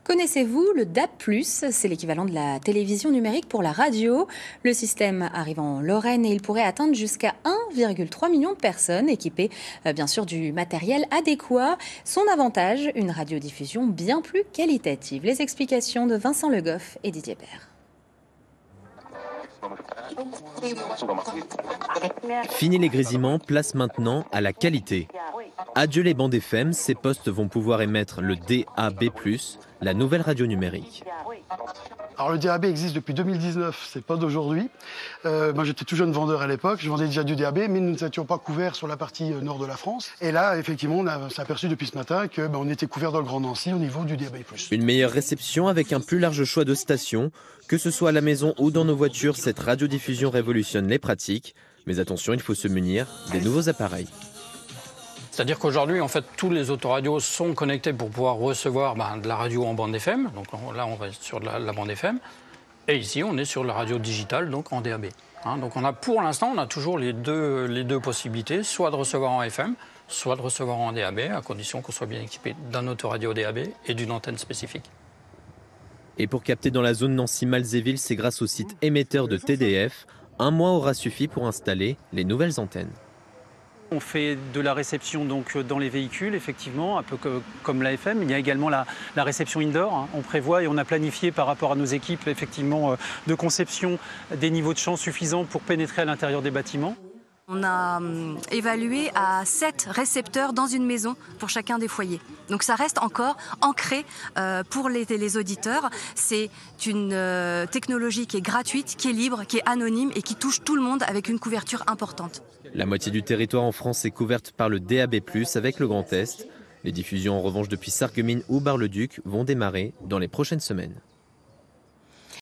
Connaissez-vous le DAB+, c'est l'équivalent de la télévision numérique pour la radio. Le système arrive en Lorraine et il pourrait atteindre jusqu'à 1,3 million de personnes équipées bien sûr du matériel adéquat. Son avantage, une radiodiffusion bien plus qualitative. Les explications de Vincent Le Goff et Didier Père. Fini les grésillements, place maintenant à la qualité. Adieu les bandes FM, ces postes vont pouvoir émettre le DAB+, la nouvelle radio numérique. Alors le DAB existe depuis 2019, c'est pas d'aujourd'hui. Moi j'étais tout jeune vendeur à l'époque, je vendais déjà du DAB, mais nous n'étions pas couverts sur la partie nord de la France. Et là, effectivement, on s'est aperçu depuis ce matin qu'on était couverts dans le Grand Nancy au niveau du DAB+. Une meilleure réception avec un plus large choix de stations. Que ce soit à la maison ou dans nos voitures, cette radiodiffusion révolutionne les pratiques. Mais attention, il faut se munir des nouveaux appareils. C'est-à-dire qu'aujourd'hui, en fait, tous les autoradios sont connectés pour pouvoir recevoir de la radio en bande FM. Donc là, on va sur la bande FM. Et ici, on est sur la radio digitale, donc en DAB. Donc pour l'instant, on a toujours les deux possibilités, soit de recevoir en FM, soit de recevoir en DAB, à condition qu'on soit bien équipé d'un autoradio DAB et d'une antenne spécifique. Et pour capter dans la zone Nancy-Malzéville, c'est grâce au site émetteur de TDF. Un mois aura suffi pour installer les nouvelles antennes. On fait de la réception donc dans les véhicules, effectivement, un peu comme la FM. Il y a également la réception indoor. On prévoit et on a planifié par rapport à nos équipes, effectivement, de conception des niveaux de champ suffisants pour pénétrer à l'intérieur des bâtiments. On a évalué à 7 récepteurs dans une maison pour chacun des foyers. Donc ça reste encore ancré pour les auditeurs. C'est une technologie qui est gratuite, qui est libre, qui est anonyme et qui touche tout le monde avec une couverture importante. La moitié du territoire en France est couverte par le DAB+, avec le Grand Est. Les diffusions en revanche depuis Sarreguemines ou Bar-le-Duc vont démarrer dans les prochaines semaines.